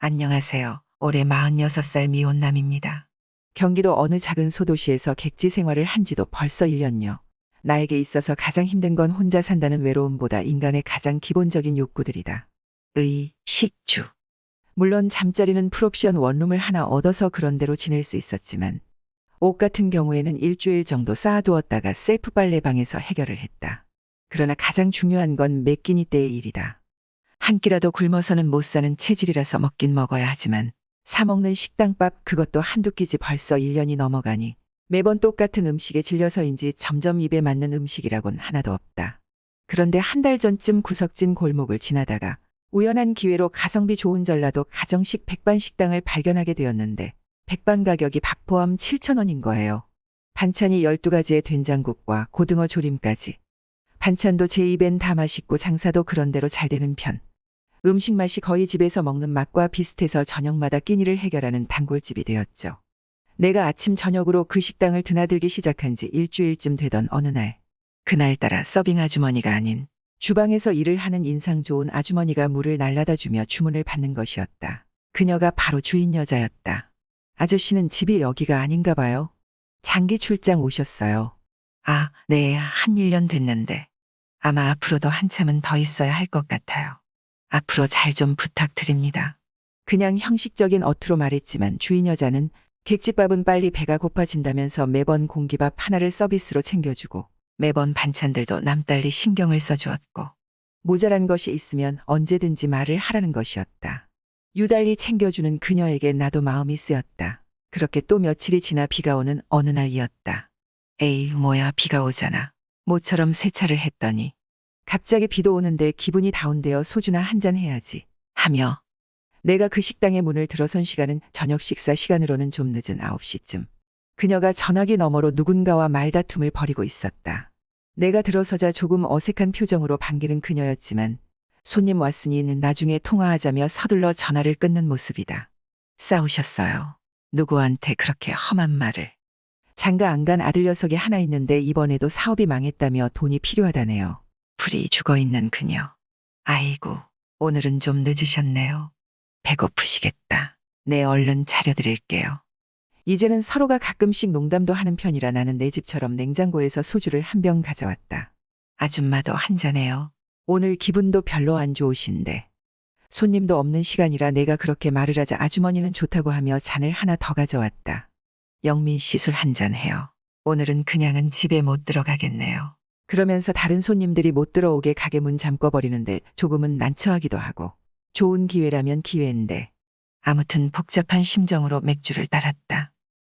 안녕하세요. 올해 46살 미혼남입니다. 경기도 어느 작은 소도시에서 객지 생활을 한 지도 벌써 1년여. 나에게 있어서 가장 힘든 건 혼자 산다는 외로움보다 인간의 가장 기본적인 욕구들이다. 식주. 물론 잠자리는 풀옵션 원룸을 하나 얻어서 그런 대로 지낼 수 있었지만 옷 같은 경우에는 일주일 정도 쌓아두었다가 셀프 빨래방에서 해결을 했다. 그러나 가장 중요한 건 매 끼니 때의 일이다. 한 끼라도 굶어서는 못 사는 체질이라서 먹긴 먹어야 하지만 사 먹는 식당밥 그것도 한두 끼지 벌써 1년이 넘어가니 매번 똑같은 음식에 질려서인지 점점 입에 맞는 음식이라곤 하나도 없다. 그런데 한 달 전쯤 구석진 골목을 지나다가 우연한 기회로 가성비 좋은 전라도 가정식 백반식당을 발견하게 되었는데 백반 가격이 밥 포함 7,000원인 거예요. 반찬이 12가지의 된장국과 고등어 조림까지. 반찬도 제 입엔 다 맛있고 장사도 그런대로 잘 되는 편. 음식 맛이 거의 집에서 먹는 맛과 비슷해서 저녁마다 끼니를 해결하는 단골집이 되었죠. 내가 아침 저녁으로 그 식당을 드나들기 시작한 지 일주일쯤 되던 어느 날. 그날따라 서빙 아주머니가 아닌 주방에서 일을 하는 인상 좋은 아주머니가 물을 날라다 주며 주문을 받는 것이었다. 그녀가 바로 주인 여자였다. 아저씨는 집이 여기가 아닌가 봐요. 장기 출장 오셨어요. 아, 네, 한 1년 됐는데 아마 앞으로도 한참은 더 있어야 할 것 같아요. 앞으로 잘 좀 부탁드립니다. 그냥 형식적인 어투로 말했지만 주인 여자는 객집밥은 빨리 배가 고파진다면서 매번 공기밥 하나를 서비스로 챙겨주고 매번 반찬들도 남달리 신경을 써주었고 모자란 것이 있으면 언제든지 말을 하라는 것이었다. 유달리 챙겨주는 그녀에게 나도 마음이 쓰였다. 그렇게 또 며칠이 지나 비가 오는 어느 날이었다. 에이 뭐야 비가 오잖아. 모처럼 세차를 했더니 갑자기 비도 오는데 기분이 다운되어 소주나 한잔 해야지 하며 내가 그 식당의 문을 들어선 시간은 저녁 식사 시간으로는 좀 늦은 9시쯤. 그녀가 전화기 너머로 누군가와 말다툼을 벌이고 있었다. 내가 들어서자 조금 어색한 표정으로 반기는 그녀였지만 손님 왔으니 나중에 통화하자며 서둘러 전화를 끊는 모습이다. 싸우셨어요. 누구한테 그렇게 험한 말을. 장가 안 간 아들 녀석이 하나 있는데 이번에도 사업이 망했다며 돈이 필요하다네요. 불이 죽어있는 그녀. 아이고, 오늘은 좀 늦으셨네요. 배고프시겠다. 네, 얼른 차려드릴게요. 이제는 서로가 가끔씩 농담도 하는 편이라 나는 내 집처럼 냉장고에서 소주를 한 병 가져왔다. 아줌마도 한잔해요. 오늘 기분도 별로 안 좋으신데. 손님도 없는 시간이라 내가 그렇게 말을 하자 아주머니는 좋다고 하며 잔을 하나 더 가져왔다. 영민 씨 술 한잔 해요. 오늘은 그냥은 집에 못 들어가겠네요. 그러면서 다른 손님들이 못 들어오게 가게 문 잠궈버리는데 조금은 난처하기도 하고 좋은 기회라면 기회인데 아무튼 복잡한 심정으로 맥주를 따랐다.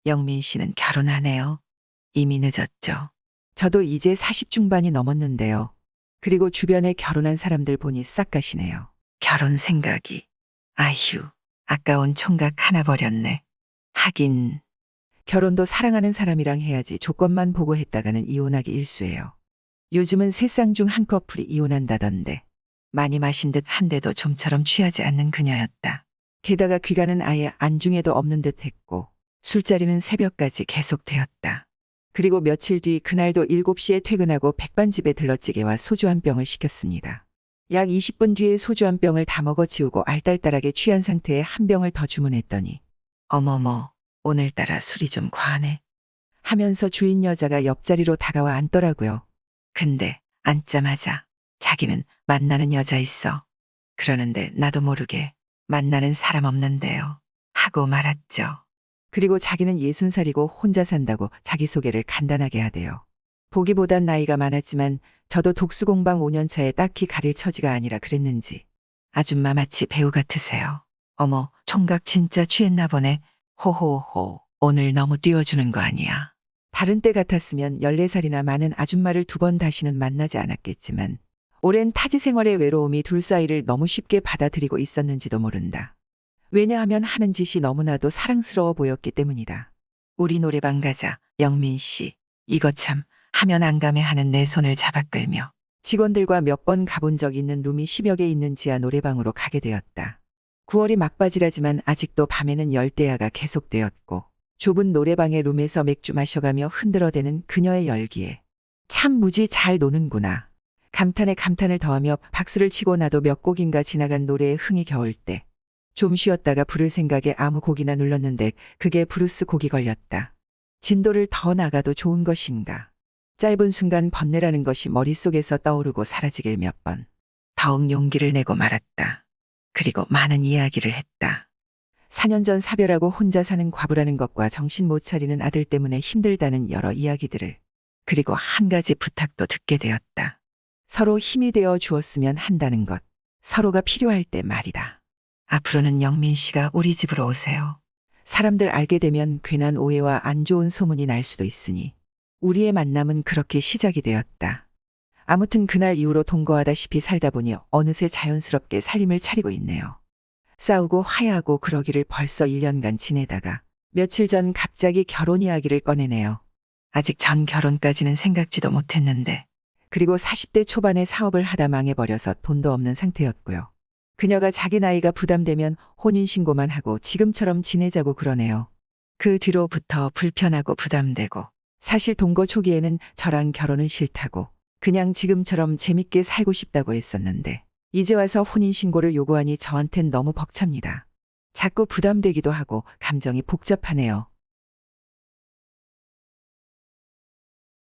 영민 씨는 결혼하네요. 이미 늦었죠. 저도 이제 40 중반이 넘었는데요. 그리고 주변에 결혼한 사람들 보니 싹 가시네요. 결혼 생각이. 아휴, 아까운 총각 하나 버렸네. 하긴 결혼도 사랑하는 사람이랑 해야지 조건만 보고 했다가는 이혼하기 일쑤예요. 요즘은 3쌍 중 한 커플이 이혼한다던데. 많이 마신 듯 한데도 좀처럼 취하지 않는 그녀였다. 게다가 귀가는 아예 안중에도 없는 듯 했고 술자리는 새벽까지 계속되었다. 그리고 며칠 뒤 그날도 7시에 퇴근하고 백반집에 들러 찌개와 소주 한 병을 시켰습니다. 약 20분 뒤에 소주 한 병을 다 먹어치우고 알딸딸하게 취한 상태에 한 병을 더 주문했더니 어머머, 오늘따라 술이 좀 과하네 하면서 주인 여자가 옆자리로 다가와 앉더라고요. 근데 앉자마자 자기는 만나는 여자 있어. 그러는데 나도 모르게 만나는 사람 없는데요. 하고 말았죠. 그리고 자기는 60살이고 혼자 산다고 자기소개를 간단하게 하대요. 보기보단 나이가 많았지만 저도 독수공방 5년차에 딱히 가릴 처지가 아니라 그랬는지 아줌마 마치 배우 같으세요. 어머, 총각 진짜 취했나 보네. 호호호, 오늘 너무 띄워주는 거 아니야. 다른 때 같았으면 14살이나 많은 아줌마를 2번 다시는 만나지 않았겠지만 오랜 타지 생활의 외로움이 둘 사이를 너무 쉽게 받아들이고 있었는지도 모른다. 왜냐하면 하는 짓이 너무나도 사랑스러워 보였기 때문이다. 우리 노래방 가자, 영민 씨. 이거 참 하면 안 가매 하는 내 손을 잡아 끌며 직원들과 몇 번 가본 적 있는 룸이 10여 개 있는 지하 노래방으로 가게 되었다. 9월이 막바지라지만 아직도 밤에는 열대야가 계속되었고 좁은 노래방의 룸에서 맥주 마셔가며 흔들어대는 그녀의 열기에 참 무지 잘 노는구나. 감탄에 감탄을 더하며 박수를 치고 나도 몇 곡인가 지나간 노래에 흥이 겨울 때 좀 쉬었다가 부를 생각에 아무 곡이나 눌렀는데 그게 브루스 곡이 걸렸다. 진도를 더 나가도 좋은 것인가. 짧은 순간 번뇌라는 것이 머릿속에서 떠오르고 사라지길 몇 번. 더욱 용기를 내고 말았다. 그리고 많은 이야기를 했다. 4년 전 사별하고 혼자 사는 과부라는 것과 정신 못 차리는 아들 때문에 힘들다는 여러 이야기들을. 그리고 한 가지 부탁도 듣게 되었다. 서로 힘이 되어 주었으면 한다는 것. 서로가 필요할 때 말이다. 앞으로는 영민 씨가 우리 집으로 오세요. 사람들 알게 되면 괜한 오해와 안 좋은 소문이 날 수도 있으니. 우리의 만남은 그렇게 시작이 되었다. 아무튼 그날 이후로 동거하다시피 살다 보니 어느새 자연스럽게 살림을 차리고 있네요. 싸우고 화해하고 그러기를 벌써 1년간 지내다가 며칠 전 갑자기 결혼 이야기를 꺼내네요. 아직 전 결혼까지는 생각지도 못했는데. 그리고 40대 초반에 사업을 하다 망해버려서 돈도 없는 상태였고요. 그녀가 자기 나이가 부담되면 혼인신고만 하고 지금처럼 지내자고 그러네요. 그 뒤로부터 불편하고 부담되고 사실 동거 초기에는 저랑 결혼은 싫다고 그냥 지금처럼 재밌게 살고 싶다고 했었는데 이제 와서 혼인신고를 요구하니 저한텐 너무 벅찹니다. 자꾸 부담되기도 하고 감정이 복잡하네요.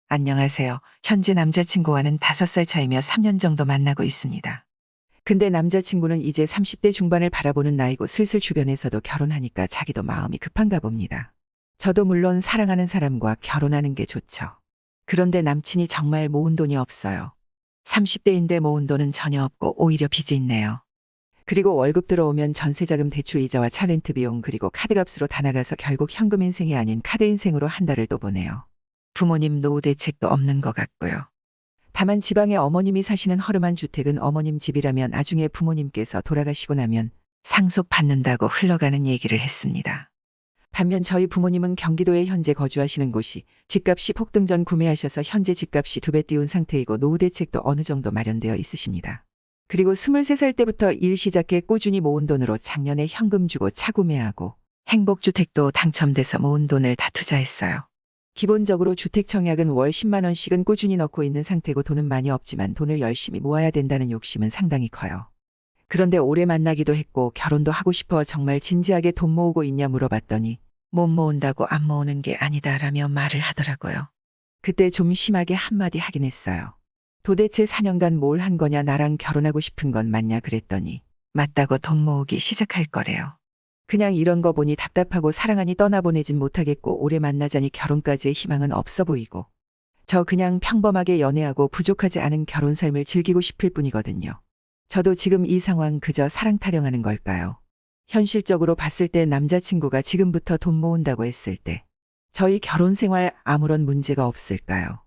안녕하세요. 현재 남자친구와는 5살 차이며 3년 정도 만나고 있습니다. 근데 남자친구는 이제 30대 중반을 바라보는 나이고 슬슬 주변에서도 결혼하니까 자기도 마음이 급한가 봅니다. 저도 물론 사랑하는 사람과 결혼하는 게 좋죠. 그런데 남친이 정말 모은 돈이 없어요. 30대인데 모은 돈은 전혀 없고 오히려 빚이 있네요. 그리고 월급 들어오면 전세자금 대출 이자와 차 렌트 비용 그리고 카드값으로 다 나가서 결국 현금 인생이 아닌 카드 인생으로 한 달을 또 보내요. 부모님 노후 대책도 없는 것 같고요. 다만 지방에 어머님이 사시는 허름한 주택은 어머님 집이라면 나중에 부모님께서 돌아가시고 나면 상속받는다고 흘러가는 얘기를 했습니다. 반면 저희 부모님은 경기도에 현재 거주하시는 곳이 집값이 폭등 전 구매하셔서 현재 집값이 2배 띄운 상태이고 노후 대책도 어느 정도 마련되어 있으십니다. 그리고 23살 때부터 일 시작해 꾸준히 모은 돈으로 작년에 현금 주고 차 구매하고 행복주택도 당첨돼서 모은 돈을 다 투자했어요. 기본적으로 주택청약은 월 10만 원씩은 꾸준히 넣고 있는 상태고 돈은 많이 없지만 돈을 열심히 모아야 된다는 욕심은 상당히 커요. 그런데 오래 만나기도 했고 결혼도 하고 싶어 정말 진지하게 돈 모으고 있냐 물어봤더니 못 모은다고 안 모으는 게 아니다라며 말을 하더라고요. 그때 좀 심하게 한마디 하긴 했어요. 도대체 4년간 뭘 한 거냐 나랑 결혼하고 싶은 건 맞냐 그랬더니 맞다고 돈 모으기 시작할 거래요. 그냥 이런 거 보니 답답하고 사랑하니 떠나보내진 못하겠고 오래 만나자니 결혼까지의 희망은 없어 보이고 저 그냥 평범하게 연애하고 부족하지 않은 결혼 삶을 즐기고 싶을 뿐이거든요. 저도 지금 이 상황 그저 사랑 타령하는 걸까요? 현실적으로 봤을 때 남자친구가 지금부터 돈 모은다고 했을 때 저희 결혼 생활 아무런 문제가 없을까요?